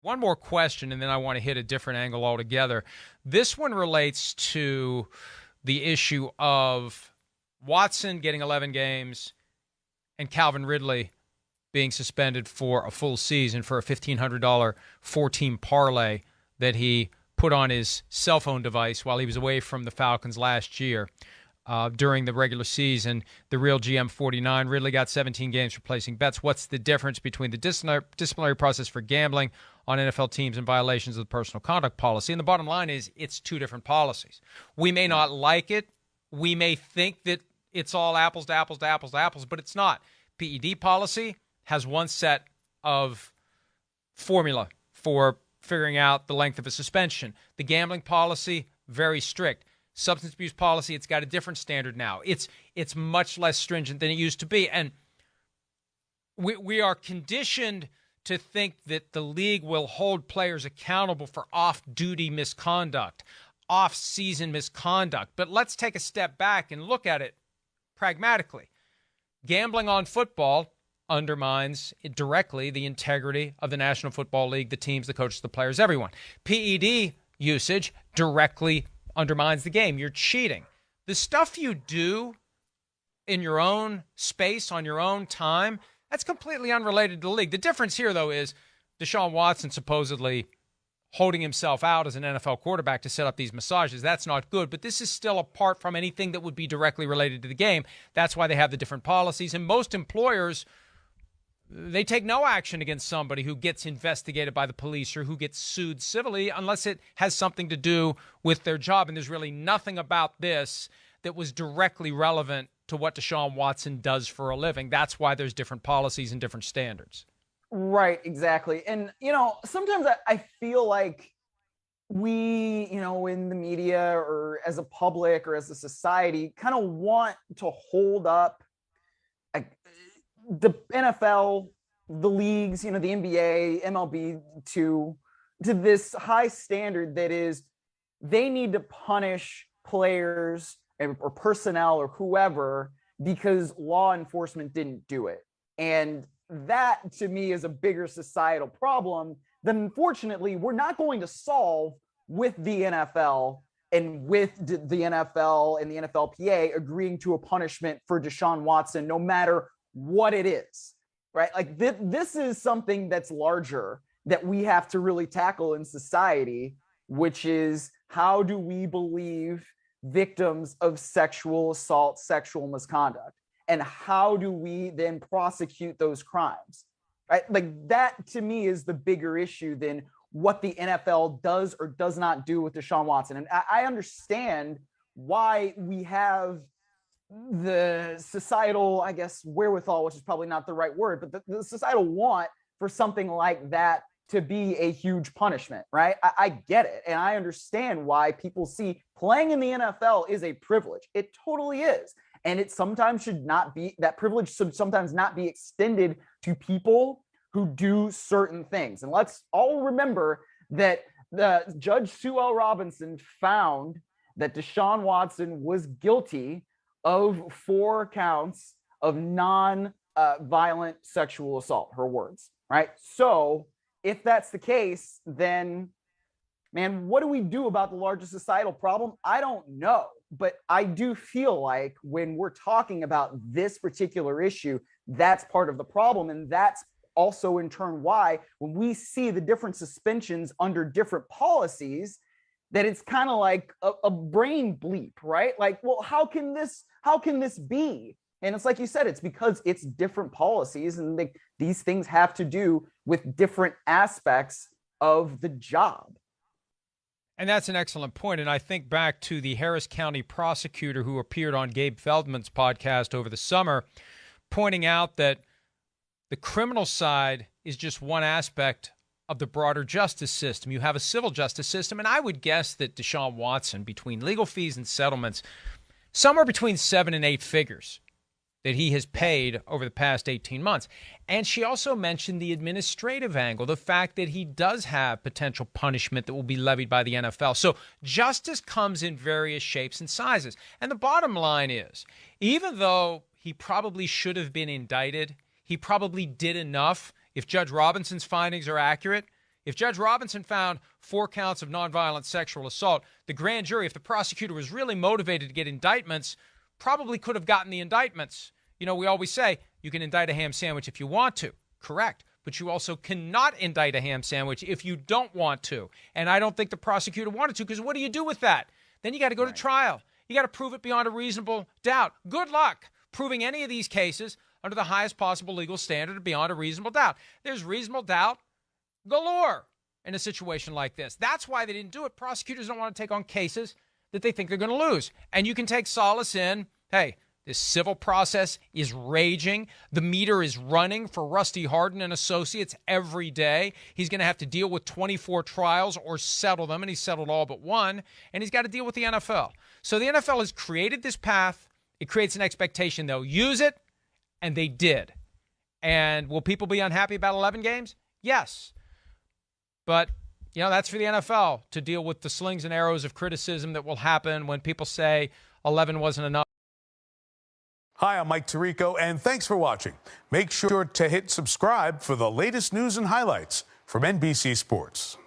One more question, and then I want to hit a different angle altogether. This one relates to the issue of Watson getting 11 games and Calvin Ridley being suspended for a full season for a $1,500 four-team parlay that he put on his cell phone device while he was away from the Falcons last year. During the regular season, the real GM 49, Ridley got 17 games for placing bets. What's the difference between the disciplinary process for gambling on NFL teams and violations of the personal conduct policy? And the bottom line is it's two different policies. We may not like it. We may think that it's all apples to apples to apples to apples, but it's not. PED policy has one set of formula for figuring out the length of a suspension. The gambling policy, very strict. Substance abuse policy, it's got a different standard now. It's much less stringent than it used to be. And we are conditioned to think that the league will hold players accountable for off-duty misconduct, off-season misconduct. But let's take a step back and look at it pragmatically. Gambling on football undermines directly the integrity of the National Football League, the teams, the coaches, the players, everyone. PED usage directly undermines the game. You're cheating. The stuff you do in your own space, on your own time, that's completely unrelated to the league. The difference here, though, is Deshaun Watson supposedly holding himself out as an NFL quarterback to set up these massages. That's not good, but this is still apart from anything that would be directly related to the game. That's why they have the different policies, and most employers, they take no action against somebody who gets investigated by the police or who gets sued civilly unless it has something to do with their job. And there's really nothing about this that was directly relevant to what Deshaun Watson does for a living. That's why there's different policies and different standards. Right, exactly. And, sometimes I feel like we, in the media or as a public or as a society kind of want to hold up the NFL, the leagues, the NBA, MLB to this high standard that is they need to punish players or personnel or whoever because law enforcement didn't do it. And that to me is a bigger societal problem that unfortunately we're not going to solve with the NFL and with the NFL and the NFLPA agreeing to a punishment for Deshaun Watson, no matter what it is, right? Like this is something that's larger that we have to really tackle in society, which is how do we believe victims of sexual assault, sexual misconduct, and how do we then prosecute those crimes, right? Like that to me is the bigger issue than what the NFL does or does not do with Deshaun Watson. And I understand why we have the societal, I guess, wherewithal, which is probably not the right word, but the societal want for something like that to be a huge punishment, right? I get it. And I understand why people see playing in the NFL is a privilege. It totally is. And it sometimes should not be, that privilege should sometimes not be extended to people who do certain things. And let's all remember that the Judge Sue L. Robinson found that Deshaun Watson was guilty of 4 counts of non-violent sexual assault, her words, right? So if that's the case, then, man, what do we do about the largest societal problem? I don't know, but I do feel like when we're talking about this particular issue, that's part of the problem. And that's also in turn why when we see the different suspensions under different policies, that it's kind of like a brain bleep, right? Like, well, how can this be? And it's like you said, it's because it's different policies and these things have to do with different aspects of the job. And that's an excellent point. And I think back to the Harris County prosecutor who appeared on Gabe Feldman's podcast over the summer, pointing out that the criminal side is just one aspect of the broader justice system. You have a civil justice system, and I would guess that Deshaun Watson, between legal fees and settlements, somewhere between 7 and 8 figures that he has paid over the past 18 months. And she also mentioned the administrative angle, the fact that he does have potential punishment that will be levied by the NFL. So justice comes in various shapes and sizes. And the bottom line is, even though he probably should have been indicted, he probably did enough. If Judge Robinson's findings are accurate, If Judge Robinson found 4 counts of nonviolent sexual assault, the grand jury, if the prosecutor was really motivated to get indictments, probably could have gotten the indictments. You know, we always say you can indict a ham sandwich if you want to. Correct. But you also cannot indict a ham sandwich if you don't want to. And I don't think the prosecutor wanted to, because what do you do with that? Then you got to go to trial. You got to prove it beyond a reasonable doubt. Good luck proving any of these cases under the highest possible legal standard beyond a reasonable doubt. There's reasonable doubt galore in a situation like this. That's why they didn't do it. Prosecutors don't want to take on cases that they think they're going to lose. And you can take solace in, hey, this civil process is raging. The meter is running for Rusty Hardin and Associates every day. He's going to have to deal with 24 trials or settle them, and he's settled all but one, and he's got to deal with the NFL. So the NFL has created this path. It creates an expectation they'll use it, and they did. And will people be unhappy about 11 games? Yes. But, you know, that's for the NFL to deal with the slings and arrows of criticism that will happen when people say 11 wasn't enough. Hi, I'm Mike Tirico, and thanks for watching. Make sure to hit subscribe for the latest news and highlights from NBC Sports.